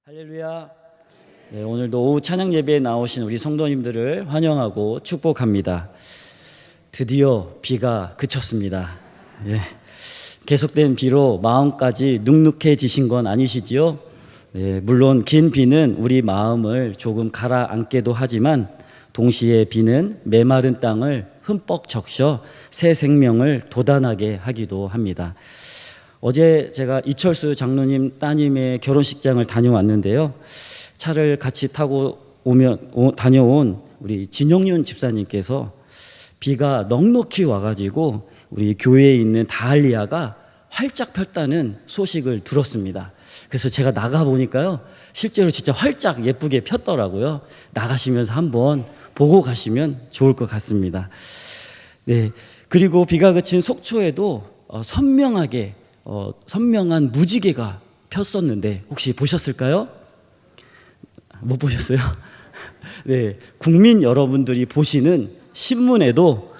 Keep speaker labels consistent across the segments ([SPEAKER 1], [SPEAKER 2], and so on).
[SPEAKER 1] 할렐루야. 네, 오늘도 오후 찬양 예배에 나오신 우리 성도님들을 환영하고 축복합니다. 드디어 비가 그쳤습니다. 예, 계속된 비로 마음까지 눅눅해지신 건 아니시지요? 예, 물론 긴 비는 우리 마음을 조금 가라앉게도 하지만 동시에 비는 메마른 땅을 흠뻑 적셔 새 생명을 돋아나게 하기도 합니다. 어제 제가 이철수 장로님 따님의 결혼식장을 다녀왔는데요. 차를 같이 타고 다녀온 우리 진영윤 집사님께서 비가 넉넉히 와가지고 우리 교회에 있는 다할리아가 활짝 폈다는 소식을 들었습니다. 그래서 제가 나가보니까요, 실제로 진짜 활짝 예쁘게 폈더라고요. 나가시면서 한번 보고 가시면 좋을 것 같습니다. 네, 그리고 비가 그친 속초에도 선명한 무지개가 폈었는데 혹시 보셨을까요? 못 보셨어요? 네, 국민 여러분들이 보시는 신문에도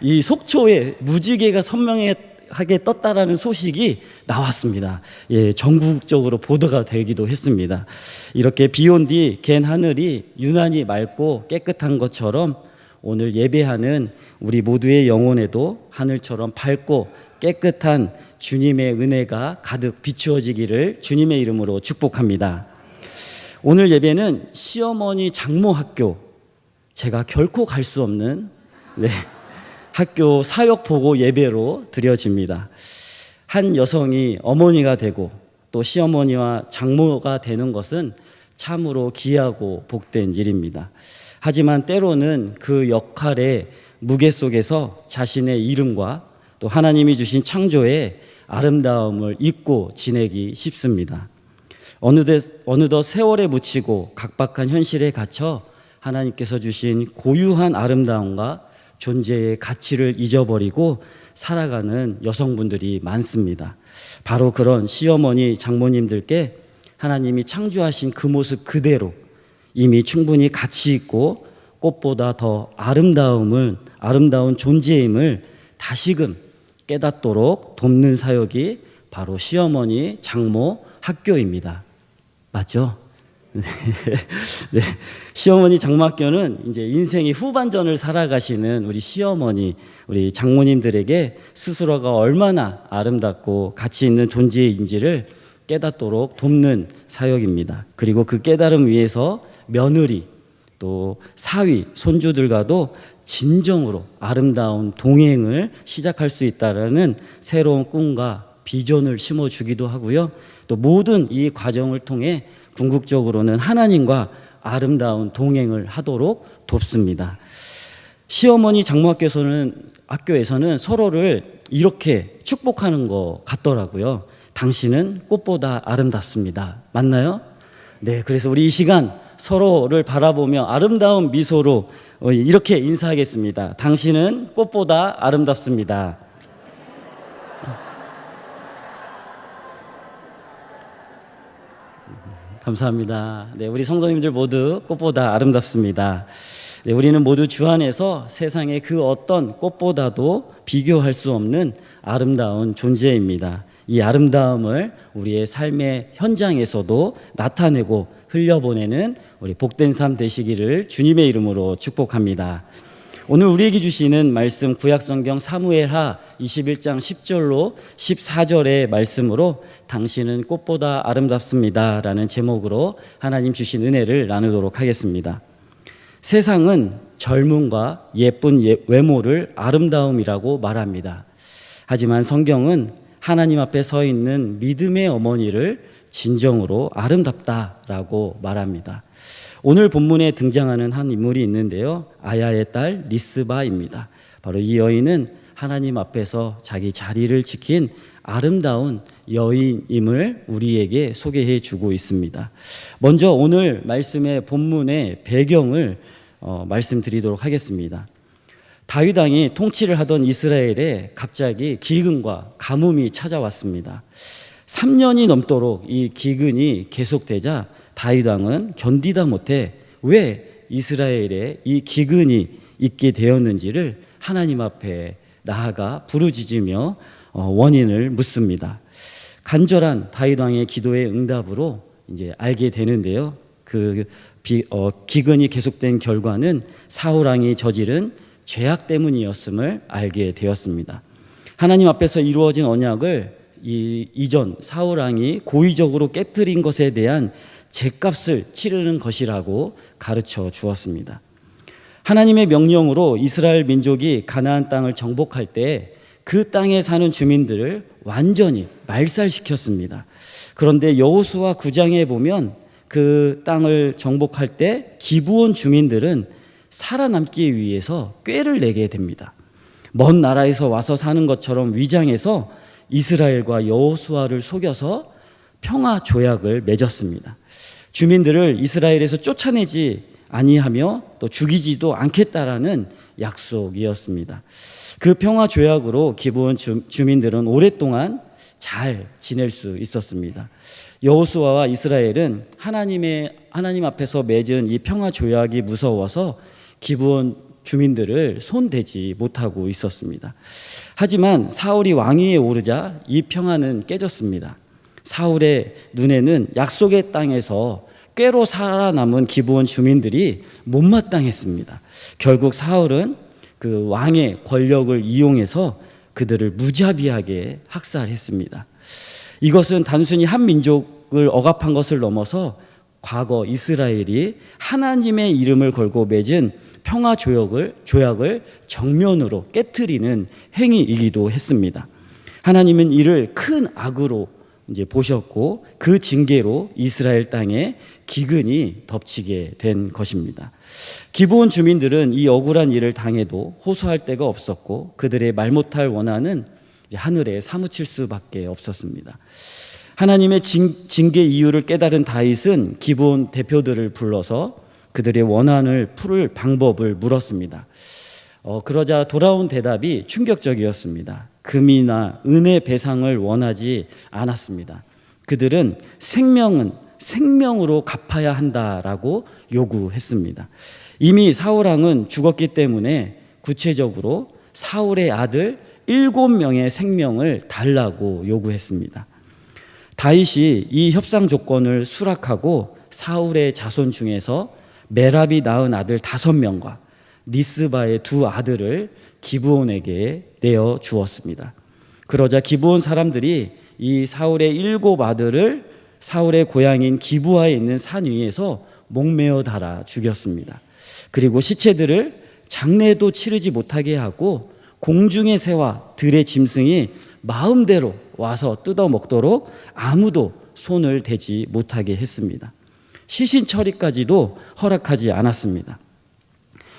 [SPEAKER 1] 이 속초에 무지개가 선명하게 떴다라는 소식이 나왔습니다. 예, 전국적으로 보도가 되기도 했습니다. 이렇게 비 온 뒤 갠 하늘이 유난히 맑고 깨끗한 것처럼 오늘 예배하는 우리 모두의 영혼에도 하늘처럼 밝고 깨끗한 주님의 은혜가 가득 비추어지기를 주님의 이름으로 축복합니다. 오늘 예배는 시어머니 장모 학교, 제가 결코 갈 수 없는 학교 사역 보고 예배로 드려집니다. 한 여성이 어머니가 되고 또 시어머니와 장모가 되는 것은 참으로 귀하고 복된 일입니다. 하지만 때로는 그 역할의 무게 속에서 자신의 이름과 또 하나님이 주신 창조의 아름다움을 잊고 지내기 쉽습니다. 어느덧 세월에 묻히고 각박한 현실에 갇혀 하나님께서 주신 고유한 아름다움과 존재의 가치를 잊어버리고 살아가는 여성분들이 많습니다. 바로 그런 시어머니, 장모님들께 하나님이 창조하신 그 모습 그대로 이미 충분히 가치 있고 꽃보다 더 아름다운 존재임을 다시금 깨닫도록 돕는 사역이 바로 시어머니, 장모, 학교입니다. 맞죠? 네. 시어머니, 장모 학교는 이제 인생의 후반전을 살아가시는 우리 시어머니, 우리 장모님들에게 스스로가 얼마나 아름답고 가치 있는 존재인지를 깨닫도록 돕는 사역입니다. 그리고 그 깨달음 위에서 며느리, 또 사위, 손주들과도 진정으로 아름다운 동행을 시작할 수 있다라는 새로운 꿈과 비전을 심어주기도 하고요. 또 모든 이 과정을 통해 궁극적으로는 하나님과 아름다운 동행을 하도록 돕습니다. 시어머니 장모학교에서는 서로를 이렇게 축복하는 것 같더라고요. 당신은 꽃보다 아름답습니다. 맞나요? 네, 그래서 우리 이 시간 서로를 바라보며 아름다운 미소로 이렇게 인사하겠습니다. 당신은 꽃보다 아름답습니다. 감사합니다. 네, 우리 성도님들 모두 꽃보다 아름답습니다. 네, 우리는 모두 주 안에서 세상의 그 어떤 꽃보다도 비교할 수 없는 아름다운 존재입니다. 이 아름다움을 우리의 삶의 현장에서도 나타내고 흘려보내는 우리 복된 삶 되시기를 주님의 이름으로 축복합니다. 오늘 우리에게 주시는 말씀 구약성경 사무엘하 21장 10절로 14절의 말씀으로 당신은 꽃보다 아름답습니다 라는 제목으로 하나님 주신 은혜를 나누도록 하겠습니다. 세상은 젊음과 예쁜 외모를 아름다움이라고 말합니다. 하지만 성경은 하나님 앞에 서 있는 믿음의 어머니를 진정으로 아름답다라고 말합니다. 오늘 본문에 등장하는 한 인물이 있는데요. 아야의 딸 리스바입니다. 바로 이 여인은 하나님 앞에서 자기 자리를 지킨 아름다운 여인임을 우리에게 소개해 주고 있습니다. 먼저 오늘 말씀의 본문의 배경을 말씀드리도록 하겠습니다. 다윗 왕이 통치를 하던 이스라엘에 갑자기 기근과 가뭄이 찾아왔습니다. 3년이 넘도록 이 기근이 계속되자 다윗 왕은 견디다 못해 왜 이스라엘에 이 기근이 있게 되었는지를 하나님 앞에 나아가 부르짖으며 원인을 묻습니다. 간절한 다윗 왕의 기도의 응답으로 이제 알게 되는데요. 기근이 계속된 결과는 사울 왕이 저지른 죄악 때문이었음을 알게 되었습니다. 하나님 앞에서 이루어진 언약을 이전 사울 왕이 고의적으로 깨뜨린 것에 대한 죗값을 치르는 것이라고 가르쳐 주었습니다. 하나님의 명령으로 이스라엘 민족이 가나안 땅을 정복할 때 그 땅에 사는 주민들을 완전히 말살시켰습니다. 그런데 여호수아 9장에 보면 그 땅을 정복할 때 기브온 주민들은 살아남기 위해서 꾀를 내게 됩니다. 먼 나라에서 와서 사는 것처럼 위장해서 이스라엘과 여호수아를 속여서 평화 조약을 맺었습니다. 주민들을 이스라엘에서 쫓아내지 아니하며 또 죽이지도 않겠다라는 약속이었습니다. 그 평화 조약으로 기브온 주민들은 오랫동안 잘 지낼 수 있었습니다. 여호수아와 이스라엘은 하나님 앞에서 맺은 이 평화 조약이 무서워서 기브온 주민들을 손대지 못하고 있었습니다. 하지만 사울이 왕위에 오르자 이 평화는 깨졌습니다. 사울의 눈에는 약속의 땅에서 꾀로 살아남은 기브온 주민들이 못마땅했습니다. 결국 사울은 그 왕의 권력을 이용해서 그들을 무자비하게 학살했습니다. 이것은 단순히 한 민족을 억압한 것을 넘어서 과거 이스라엘이 하나님의 이름을 걸고 맺은 평화 조약을 정면으로 깨트리는 행위이기도 했습니다. 하나님은 이를 큰 악으로 이제 보셨고 그 징계로 이스라엘 땅에 기근이 덮치게 된 것입니다. 기브온 주민들은 이 억울한 일을 당해도 호소할 데가 없었고 그들의 말 못할 원한은 하늘에 사무칠 수밖에 없었습니다. 하나님의 징계 이유를 깨달은 다윗은 기브온 대표들을 불러서 그들의 원한을 풀을 방법을 물었습니다. 그러자 돌아온 대답이 충격적이었습니다. 금이나 은혜 배상을 원하지 않았습니다. 그들은 생명은 생명으로 갚아야 한다라고 요구했습니다. 이미 사울 왕은 죽었기 때문에 구체적으로 사울의 아들 7명의 생명을 달라고 요구했습니다. 다윗이 이 협상 조건을 수락하고 사울의 자손 중에서 메랍이 낳은 아들 5명과 리스바의 2 아들을 기브온에게 내어 주었습니다. 그러자 기브온 사람들이 이 사울의 7 아들을 사울의 고향인 기브아에 있는 산 위에서 목매어 달아 죽였습니다. 그리고 시체들을 장례도 치르지 못하게 하고 공중의 새와 들의 짐승이 마음대로 와서 뜯어 먹도록 아무도 손을 대지 못하게 했습니다. 시신 처리까지도 허락하지 않았습니다.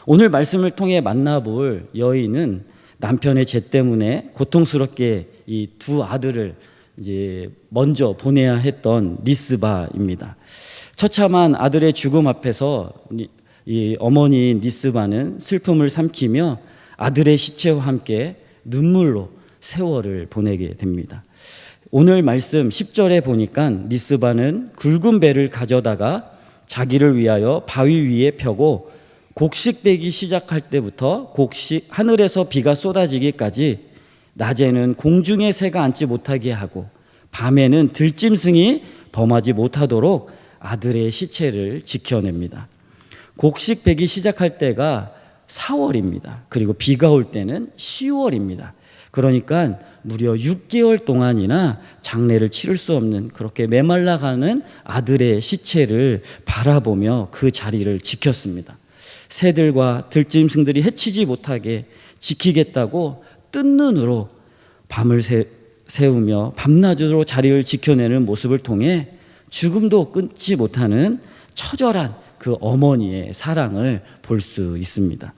[SPEAKER 1] 오늘 말씀을 통해 만나볼 여인은 남편의 죄 때문에 고통스럽게 이 2 아들을 이제 먼저 보내야 했던 리스바입니다. 처참한 아들의 죽음 앞에서 이 어머니인 리스바는 슬픔을 삼키며 아들의 시체와 함께 눈물로 세월을 보내게 됩니다. 오늘 말씀 10절에 보니까 리스바는 굵은 배를 가져다가 자기를 위하여 바위 위에 펴고 곡식되기 시작할 때부터 하늘에서 비가 쏟아지기까지 낮에는 공중의 새가 앉지 못하게 하고 밤에는 들짐승이 범하지 못하도록 아들의 시체를 지켜냅니다. 곡식 베기 시작할 때가 4월입니다. 그리고 비가 올 때는 10월입니다. 그러니까 무려 6개월 동안이나 장례를 치를 수 없는 그렇게 메말라가는 아들의 시체를 바라보며 그 자리를 지켰습니다. 새들과 들짐승들이 해치지 못하게 지키겠다고 뜬 눈으로 밤을 새우며 밤낮으로 자리를 지켜내는 모습을 통해 죽음도 끊지 못하는 처절한 그 어머니의 사랑을 볼 수 있습니다.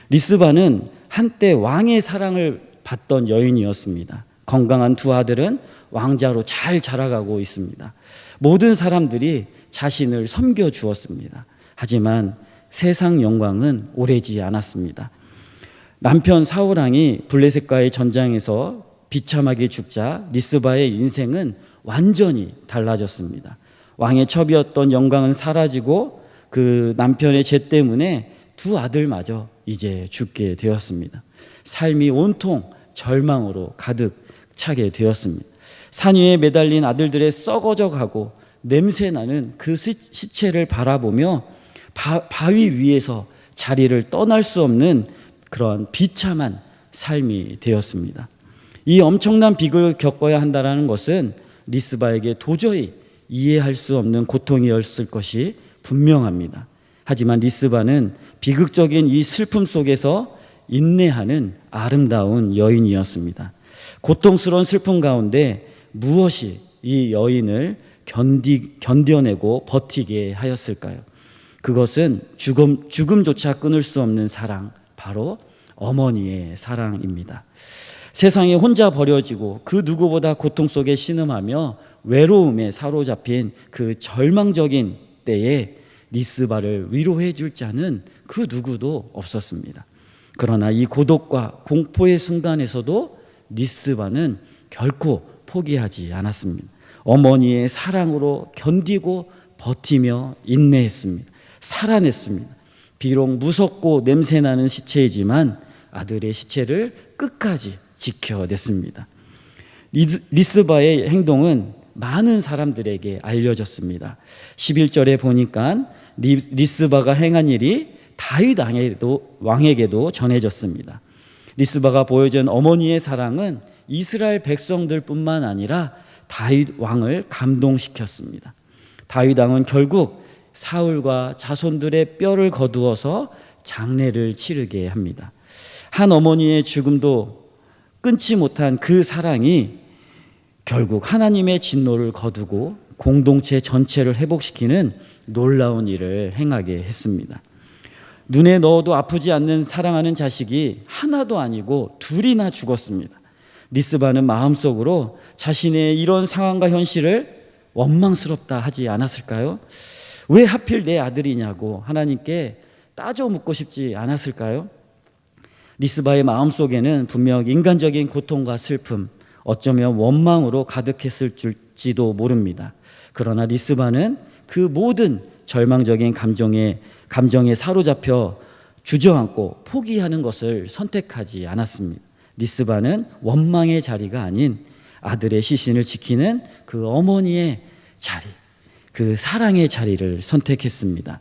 [SPEAKER 1] 리스바는 한때 왕의 사랑을 받던 여인이었습니다. 건강한 2 아들은 왕자로 잘 자라가고 있습니다. 모든 사람들이 자신을 섬겨주었습니다. 하지만 세상 영광은 오래지 않았습니다. 남편 사울 왕이 블레셋과의 전장에서 비참하게 죽자 리스바의 인생은 완전히 달라졌습니다. 왕의 첩이었던 영광은 사라지고 그 남편의 죄 때문에 2 아들마저 이제 죽게 되었습니다. 삶이 온통 절망으로 가득 차게 되었습니다. 산 위에 매달린 아들들의 썩어져 가고 냄새나는 그 시체를 바라보며 바위 위에서 자리를 떠날 수 없는 그런 비참한 삶이 되었습니다. 이 엄청난 비극을 겪어야 한다는 것은 리스바에게 도저히 이해할 수 없는 고통이었을 것이 분명합니다. 하지만 리스바는 비극적인 이 슬픔 속에서 인내하는 아름다운 여인이었습니다. 고통스러운 슬픔 가운데 무엇이 이 여인을 견뎌내고 버티게 하였을까요? 그것은 죽음조차 끊을 수 없는 사랑, 바로 어머니의 사랑입니다. 세상에 혼자 버려지고 그 누구보다 고통 속에 신음하며 외로움에 사로잡힌 그 절망적인 때에 리스바를 위로해 줄 자는 그 누구도 없었습니다. 그러나 이 고독과 공포의 순간에서도 리스바는 결코 포기하지 않았습니다. 어머니의 사랑으로 견디고 버티며 인내했습니다. 살아냈습니다. 비록 무섭고 냄새나는 시체이지만 아들의 시체를 끝까지 지켜냈습니다. 리스바의 행동은 많은 사람들에게 알려졌습니다. 11절에 보니까 리스바가 행한 일이 다윗 왕에게도 전해졌습니다. 리스바가 보여준 어머니의 사랑은 이스라엘 백성들뿐만 아니라 다윗 왕을 감동시켰습니다. 다윗 왕은 결국 사울과 자손들의 뼈를 거두어서 장례를 치르게 합니다. 한 어머니의 죽음도 끊지 못한 그 사랑이 결국 하나님의 진노를 거두고 공동체 전체를 회복시키는 놀라운 일을 행하게 했습니다. 눈에 넣어도 아프지 않는 사랑하는 자식이 하나도 아니고 둘이나 죽었습니다. 리스바는 마음속으로 자신의 이런 상황과 현실을 원망스럽다 하지 않았을까요? 왜 하필 내 아들이냐고 하나님께 따져 묻고 싶지 않았을까요? 리스바의 마음속에는 분명 인간적인 고통과 슬픔, 어쩌면 원망으로 가득했을지도 모릅니다. 그러나 리스바는 그 모든 절망적인 감정에 사로잡혀 주저앉고 포기하는 것을 선택하지 않았습니다. 리스바는 원망의 자리가 아닌 아들의 시신을 지키는 그 어머니의 자리, 그 사랑의 자리를 선택했습니다.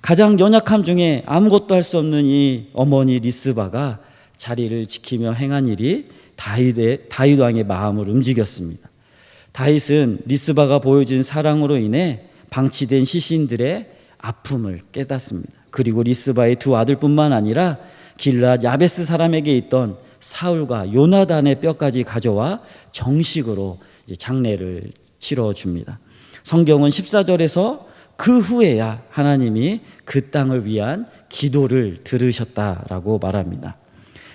[SPEAKER 1] 가장 연약함 중에 아무것도 할 수 없는 이 어머니 리스바가 자리를 지키며 행한 일이 다윗 왕의 마음을 움직였습니다. 다윗은 리스바가 보여준 사랑으로 인해 방치된 시신들의 아픔을 깨닫습니다. 그리고 리스바의 두 아들뿐만 아니라 길앗 야베스 사람에게 있던 사울과 요나단의 뼈까지 가져와 정식으로 장례를 치러줍니다. 성경은 14절에서 그 후에야 하나님이 그 땅을 위한 기도를 들으셨다라고 말합니다.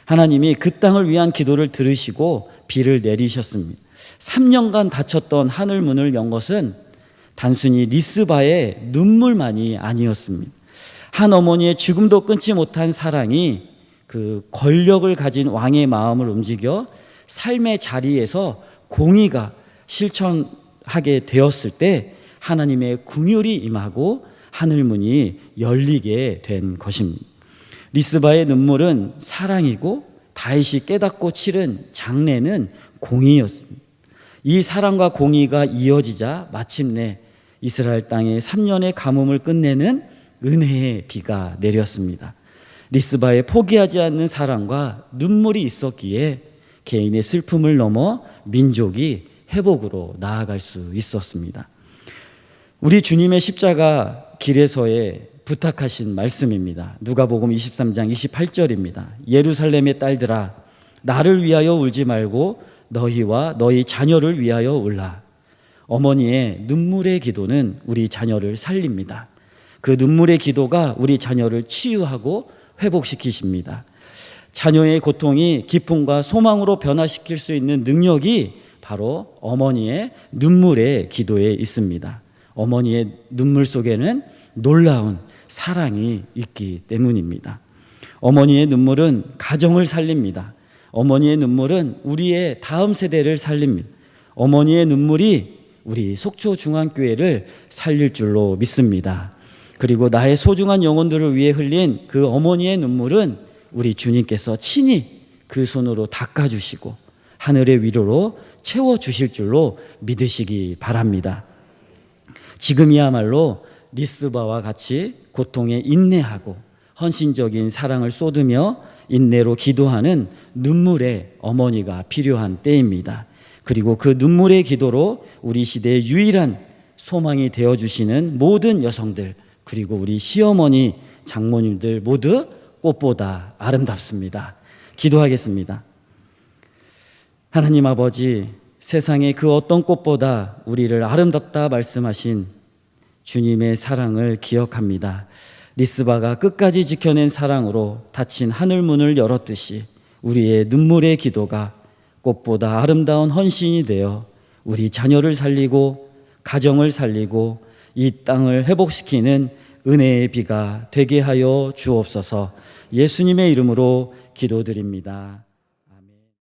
[SPEAKER 1] 하나님이 그 땅을 위한 기도를 들으시고 비를 내리셨습니다. 3년간 닫혔던 하늘 문을 연 것은 단순히 리스바의 눈물만이 아니었습니다. 한 어머니의 죽음도 끊지 못한 사랑이 그 권력을 가진 왕의 마음을 움직여 삶의 자리에서 공의가 실천하게 되었을 때 하나님의 긍휼이 임하고 하늘문이 열리게 된 것입니다. 리스바의 눈물은 사랑이고 다윗이 깨닫고 치른 장례는 공의였습니다. 이 사랑과 공의가 이어지자 마침내 이스라엘 땅에 3년의 가뭄을 끝내는 은혜의 비가 내렸습니다. 리스바의 포기하지 않는 사랑과 눈물이 있었기에 개인의 슬픔을 넘어 민족이 회복으로 나아갈 수 있었습니다. 우리 주님의 십자가 길에서의 부탁하신 말씀입니다. 누가복음 23장 28절입니다. 예루살렘의 딸들아, 나를 위하여 울지 말고 너희와 너희 자녀를 위하여 울라. 어머니의 눈물의 기도는 우리 자녀를 살립니다. 그 눈물의 기도가 우리 자녀를 치유하고 회복시키십니다. 자녀의 고통이 기쁨과 소망으로 변화시킬 수 있는 능력이 바로 어머니의 눈물의 기도에 있습니다. 어머니의 눈물 속에는 놀라운 사랑이 있기 때문입니다. 어머니의 눈물은 가정을 살립니다. 어머니의 눈물은 우리의 다음 세대를 살립니다. 어머니의 눈물이 우리 속초중앙교회를 살릴 줄로 믿습니다. 그리고 나의 소중한 영혼들을 위해 흘린 그 어머니의 눈물은 우리 주님께서 친히 그 손으로 닦아주시고 하늘의 위로로 채워주실 줄로 믿으시기 바랍니다. 지금이야말로 리스바와 같이 고통에 인내하고 헌신적인 사랑을 쏟으며 인내로 기도하는 눈물의 어머니가 필요한 때입니다. 그리고 그 눈물의 기도로 우리 시대의 유일한 소망이 되어주시는 모든 여성들, 그리고 우리 시어머니, 장모님들 모두 꽃보다 아름답습니다. 기도하겠습니다. 하나님 아버지, 세상의 그 어떤 꽃보다 우리를 아름답다 말씀하신 주님의 사랑을 기억합니다. 리스바가 끝까지 지켜낸 사랑으로 닫힌 하늘문을 열었듯이 우리의 눈물의 기도가 꽃보다 아름다운 헌신이 되어 우리 자녀를 살리고 가정을 살리고 이 땅을 회복시키는 은혜의 비가 되게 하여 주옵소서. 예수님의 이름으로 기도드립니다.